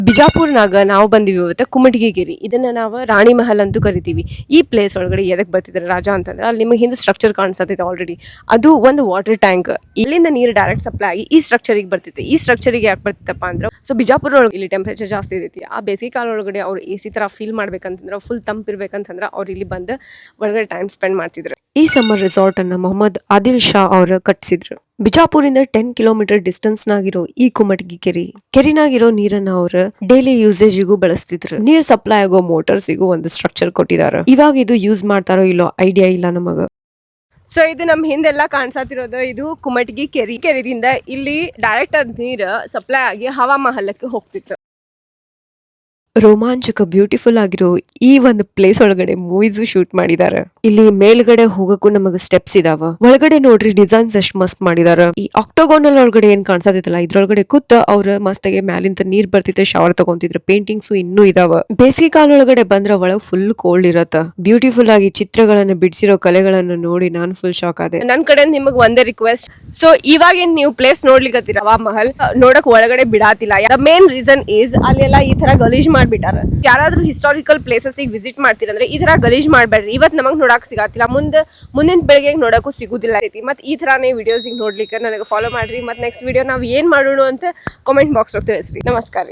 ಬಿಜಾಪುರ್ನಾಗ ನಾವು ಬಂದಿವಿ ಇವತ್ತು ಕುಮಟಗಿಗಿರಿ. ಇದನ್ನ ನಾವು ರಾಣಿ ಮಹಲ್ ಅಂತೂ ಕರಿತೀವಿ. ಈ ಪ್ಲೇಸ್ ಒಳಗಡೆ ಎದಕ್ ಬರ್ತಿದ್ರೆ ರಾಜ ಅಂತಂದ್ರೆ ಅಲ್ಲಿ ನಿಮಗೆ ಹಿಂದೆ ಸ್ಟ್ರಕ್ಚರ್ ಕಾಣಿಸ್ತೈತೆ ಆಲ್ರೆಡಿ. ಅದು ಒಂದು ವಾಟರ್ ಟ್ಯಾಂಕ್. ಇಲ್ಲಿಂದ ನೀರು ಡೈರೆಕ್ಟ್ ಸಪ್ಲೈ ಆಗಿ ಈ ಸ್ಟ್ರಕ್ಚರಿಗೆ ಬರ್ತೈತೆ. ಈ ಸ್ಟ್ರಕ್ಚರಿಗೆ ಯಾಕೆ ಬರ್ತಿತ್ತಪ್ಪ ಅಂದ್ರೆ ಬಿಜಾಪುರ ಒಳಗೆ ಇಲ್ಲಿ ಟೆಂಪರೇಚರ್ ಜಾಸ್ತಿ ಇರ್ತೈತಿ. ಆ ಬೇಸಿಗೆ ಕಾಲ ಒಳಗಡೆ ಅವ್ರು AC ತರ ಫೀಲ್ ಮಾಡ್ಬೇಕಂತಂದ್ರೆ ಫುಲ್ ತಂಪಿರ್ಬೇಕಂತಂದ್ರೆ ಅವ್ರು ಇಲ್ಲಿ ಬಂದು ಒಳಗಡೆ ಟೈಮ್ ಸ್ಪೆಂಡ್ ಮಾಡ್ತಿದ್ರು. ಈ ಸಮ್ಮರ್ ರೆಸಾರ್ಟ್ ಅನ್ನ ಮೊಹಮ್ಮದ್ ಆದಿಲ್ ಶಾ ಅವರು ಕಟ್ಸಿದ್ರು. ಬಿಜಾಪುರಿಂದ 10 ಕಿಲೋಮೀಟರ್ ಡಿಸ್ಟೆನ್ಸ್ ನಾಗಿರೋ ಈ ಕುಮಟಗಿ ಕೆರಿನಾಗಿರೋ ನೀರನ್ನ ಅವ್ರ ಡೈಲಿ ಯೂಸೇಜಿಗೂ ಬಳಸ್ತಿದ್ರು. ನೀರ್ ಸಪ್ಲೈ ಆಗೋ ಮೋಟರ್ಸಿಗೂ ಒಂದು ಸ್ಟ್ರಕ್ಚರ್ ಕೊಟ್ಟಿದಾರ. ಇವಾಗ ಇದು ಯೂಸ್ ಮಾಡ್ತಾರೋ ಇಲ್ಲೋ ಐಡಿಯಾ ಇಲ್ಲ ನಮಗ. ಸೊ ಇದು ನಮ್ ಹಿಂದೆಲ್ಲ ಕಾಣಿಸತಿರೋದು ಇದು ಕುಮಟಗಿ ಕೆರಿದಿಂದ ಇಲ್ಲಿ ಡೈರೆಕ್ಟ್ ಅದ್ ನೀರ್ ಸಪ್ಲೈ ಆಗಿ ಹವಾ ಮಹಲಕ್ಕೆ ಹೋಗ್ತಿತ್ತು. ರೋಮಾಂಚಕ ಬ್ಯೂಟಿಫುಲ್ ಆಗಿರೋ ಈ ಒಂದು ಪ್ಲೇಸ್ ಒಳಗಡೆ ಮೂವೀಸ್ ಶೂಟ್ ಮಾಡಿದಾರ. ಇಲ್ಲಿ ಮೇಲ್ಗಡೆ ಹೋಗಕ್ಕೂ ನಮಗ ಸ್ಟೆಪ್ಸ್ ಇದಾವ. ಒಳಗಡೆ ನೋಡ್ರಿ ಡಿಸೈನ್ಸ್ ಎಷ್ಟ್ ಮಸ್ತ್ ಮಾಡಿದಾರ. ಈ ಆಕ್ಟೋಗೋನಲ್ ಒಳಗಡೆ ಏನ್ ಕಾಣಿಸತೈತಲ್ಲ ಇದ್ರೊಳಗಡೆ ಕೂತ್ ಅವ್ರ ಮಸ್ತಾಗೆ ಮ್ಯಾಲಿಂದ ನೀರ್ ಬರ್ತಿತ್ತೆ, ಶವರ್ ತಗೊಂತಿದ್ರ. ಪೇಂಟಿಂಗ್ಸ್ ಇನ್ನೂ ಇದಾವ. ಬೇಸಿಗೆ ಕಾಲ ಒಳಗಡೆ ಬಂದ್ರ ಒಳಗ್ ಫುಲ್ ಕೋಲ್ಡ್ ಇರತ್ತ. ಬ್ಯೂಟಿಫುಲ್ ಆಗಿ ಚಿತ್ರಗಳನ್ನ ಬಿಡಿಸಿರೋ ಕಲೆಗಳನ್ನ ನೋಡಿ ನಾನ್ ಫುಲ್ ಶಾಕ್ ಆದೆ. ನನ್ ಕಡೆ ನಿಮಗ್ ಒಂದೇ ರಿಕ್ವೆಸ್ಟ್, ಸೊ ಇವಾಗ ಏನ್ ನೀವು ಪ್ಲೇಸ್ ನೋಡ್ಲಿಕ್ಕತ್ತೀರ ಹವಾ ಮಹಲ್ ನೋಡಕ್ ಒಳಗಡೆ ಬಿಡಾತಿಲ್ಲ. ಮೇನ್ ರೀಸನ್ ಈಸ್ ಅಲ್ಲೆಲ್ಲ ಈ ತರ ಗಲೀಜ್ ಮಾಡ್ಬಿಟ್ಟಾರ. ಯಾರಾದ್ರೂ ಹಿಸ್ಟಾರಿಕಲ್ ಪ್ಲೇಸಸ್ ವಿಸಿಟ್ ಮಾಡ್ತೀರಂದ್ರೆ ಈ ತರ ಗಲೀಜ್ ಮಾಡ್ಬೇಡ್ರಿ. ಇವತ್ ನಮಗ್ ನೋಡಕ್ ಸಿಗತ್ತಿಲ್ಲ, ಮುಂದಿನ ಬೆಳಗ್ಗೆ ನೋಡಕ್ಕೂ ಸಿಗುದಿಲ್ಲ. ಮತ್ ಈ ತರಾನೇ ವಿಡಿಯೋಸ್ ನೋಡ್ಲಿಕ್ಕೆ ನನಗೆ ಫಾಲೋ ಮಾಡ್ರಿ. ಮತ್ ನೆಕ್ಸ್ಟ್ ವಿಡಿಯೋ ನಾವ್ ಏನ್ ಮಾಡೋಣ ಅಂತ ಕಾಮೆಂಟ್ ಬಾಕ್ಸ್ ತಿಳಿಸ್ರಿ. ನಮಸ್ಕಾರ.